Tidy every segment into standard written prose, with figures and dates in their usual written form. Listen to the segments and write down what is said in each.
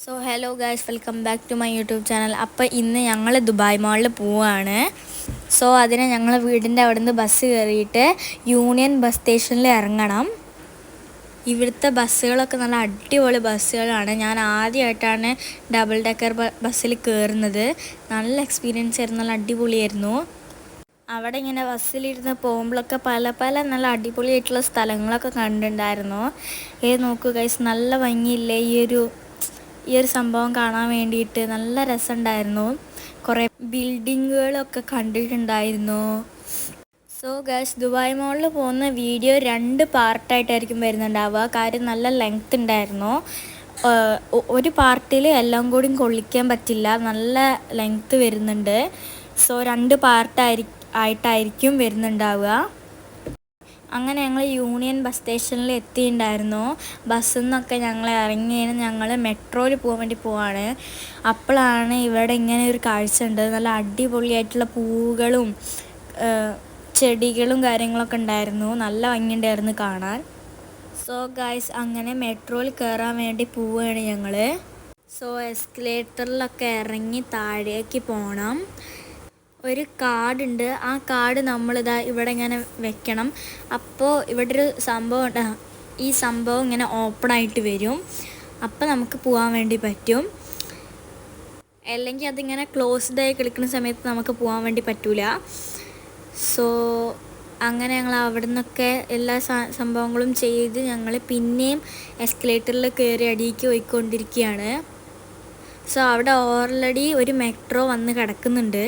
So hello guys, welcome back to my YouTube channel. അപ്പോൾ ഇന്ന് ഞങ്ങൾ ദുബായ് മാളിൽ പോവുകയാണ്. സോ അതിന് ഞങ്ങൾ വീടിൻ്റെ അവിടെ നിന്ന് ബസ് കയറിയിട്ട് യൂണിയൻ ബസ് സ്റ്റേഷനിൽ ഇറങ്ങണം. ഇവിടുത്തെ ബസ്സുകളൊക്കെ നല്ല അടിപൊളി ബസ്സുകളാണ്. ഞാൻ ആദ്യമായിട്ടാണ് ഡബിൾ ഡെക്കർ ബസ്സിൽ കയറുന്നത്. നല്ല എക്സ്പീരിയൻസ് ആയിരുന്നു, നല്ല അടിപൊളിയായിരുന്നു. അവിടെ ഇങ്ങനെ ബസ്സിലിരുന്ന് പോകുമ്പോഴൊക്കെ പല നല്ല അടിപൊളിയായിട്ടുള്ള സ്ഥലങ്ങളൊക്കെ കണ്ടിട്ടുണ്ടായിരുന്നു. നോക്കൂ ഗൈസ്, നല്ല ഭംഗിയില്ലേ ഈ ഒരു സംഭവം കാണാൻ വേണ്ടിയിട്ട്. നല്ല രസമുണ്ടായിരുന്നു. കുറേ ബിൽഡിങ്ങുകളൊക്കെ കണ്ടിട്ടുണ്ടായിരുന്നു. സോ ഗൈസ്, ദുബായ് മോളിൽ പോകുന്ന വീഡിയോ 2 പാർട്ടായിട്ടായിരിക്കും വരുന്നുണ്ടാവുക. കാര്യം നല്ല ലെങ്ത് ഉണ്ടായിരുന്നു. ഒരു പാർട്ടിൽ എല്ലാം കൂടി കൊള്ളിക്കാൻ പറ്റില്ല, നല്ല ലെങ്ത്ത് വരുന്നുണ്ട്. സോ 2 ആയിട്ടായിരിക്കും വരുന്നുണ്ടാവുക. അങ്ങനെ ഞങ്ങൾ യൂണിയൻ ബസ് സ്റ്റേഷനിൽ എത്തിയിട്ടുണ്ടായിരുന്നു. ബസ്സിൽ നിന്നൊക്കെ ഞങ്ങൾ ഇറങ്ങിയതിന് ഞങ്ങൾ മെട്രോയിൽ പോകാൻ വേണ്ടി പോവാണ്. അപ്പോഴാണ് ഇവിടെ ഇങ്ങനെ ഒരു കാഴ്ച ഉണ്ട്. നല്ല അടിപൊളിയായിട്ടുള്ള പൂവുകളും ചെടികളും കാര്യങ്ങളൊക്കെ ഉണ്ടായിരുന്നു. നല്ല ഭംഗിയുണ്ടായിരുന്നു കാണാൻ. സോ ഗൈസ്, അങ്ങനെ മെട്രോയിൽ കയറാൻ വേണ്ടി പോവുകയാണ് ഞങ്ങൾ. സോ എസ്കലേറ്ററിലൊക്കെ ഇറങ്ങി താഴേക്ക് പോകണം. ഒരു കാർഡുണ്ട്. ആ കാർഡ് നമ്മളിതാ ഇവിടെ ഇങ്ങനെ വെക്കണം. അപ്പോൾ ഇവിടെ ഒരു സംഭവം ഈ സംഭവം ഇങ്ങനെ ഓപ്പണായിട്ട് വരും. അപ്പോൾ നമുക്ക് പോകാൻ വേണ്ടി പറ്റും. അല്ലെങ്കിൽ അതിങ്ങനെ ക്ലോസ്ഡായി കിടക്കുന്ന സമയത്ത് നമുക്ക് പോകാൻ വേണ്ടി പറ്റില്ല. സോ അങ്ങനെ ഞങ്ങൾ അവിടെ നിന്നൊക്കെ എല്ലാ സംഭവങ്ങളും ചെയ്ത് ഞങ്ങൾ പിന്നെയും എസ്കലേറ്ററിൽ കയറി അടിയിലേക്ക് പോയിക്കൊണ്ടിരിക്കുകയാണ്. സോ അവിടെ ഓൾറെഡി ഒരു മെട്രോ വന്ന് കിടക്കുന്നുണ്ട്.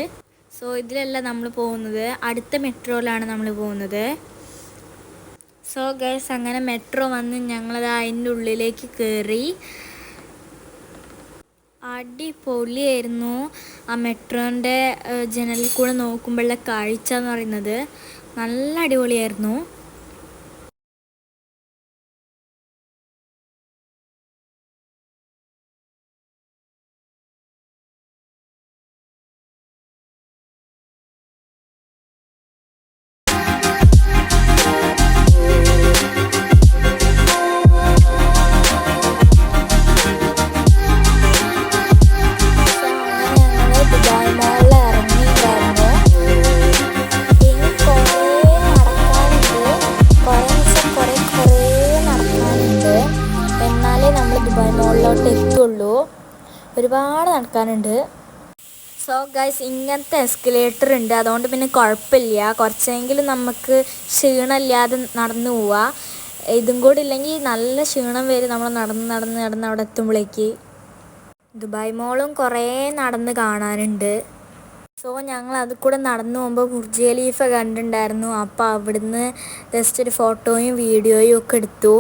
സോ ഇതിലല്ല നമ്മൾ പോകുന്നത്, അടുത്ത മെട്രോയിലാണ് നമ്മൾ പോകുന്നത്. സോ ഗൈസ്, അങ്ങനെ മെട്രോ വന്ന് ഞങ്ങളത് അതിൻ്റെ ഉള്ളിലേക്ക് കയറി. അടിപൊളിയായിരുന്നു. ആ മെട്രോൻ്റെ ജനലിൽ കൂടെ നോക്കുമ്പോഴുള്ള കാഴ്ച എന്ന് പറയുന്നത് നല്ല അടിപൊളിയായിരുന്നു. മോളിലോട്ട് എത്തുള്ളൂ, ഒരുപാട് നടക്കാനുണ്ട്. സോ ഗൈസ്, ഇങ്ങനത്തെ എസ്കലേറ്റർ ഉണ്ട്, അതുകൊണ്ട് പിന്നെ കുഴപ്പമില്ല. കുറച്ചെങ്കിലും നമുക്ക് ക്ഷീണമില്ലാതെ നടന്നു പോവാം. ഇതും കൂടി ഇല്ലെങ്കിൽ നല്ല ക്ഷീണം വരും നമ്മൾ നടന്ന് അവിടെ എത്തുമ്പോഴേക്ക്. ദുബായ് മോളും കുറേ നടന്ന് കാണാനുണ്ട്. സോ ഞങ്ങൾ അത് കൂടെ നടന്നു പോകുമ്പോൾ ബുർജ് ഖലീഫ കണ്ടിട്ടുണ്ടായിരുന്നു. അപ്പോൾ അവിടുന്ന് ജസ്റ്റ് ഒരു ഫോട്ടോയും വീഡിയോയും ഒക്കെ എടുത്തു,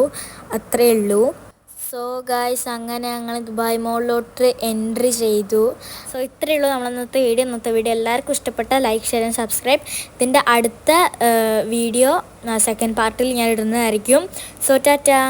അത്രയേ ഉള്ളൂ. സോ ഗായ്സ്, അങ്ങനെ ഞങ്ങൾ ദുബായ് മോളിലോട്ട് എൻട്രി ചെയ്തു. സോ ഇത്രയേ ഉള്ളൂ ഇന്നത്തെ വീഡിയോ. എല്ലാവർക്കും ഇഷ്ടപ്പെട്ട ലൈക്ക്, ഷെയർ ആൻഡ് സബ്സ്ക്രൈബ്. ഇതിൻ്റെ അടുത്ത വീഡിയോ സെക്കൻഡ് പാർട്ടിൽ ഞാൻ ഇടുന്നതായിരിക്കും. സോ ടാറ്റാ.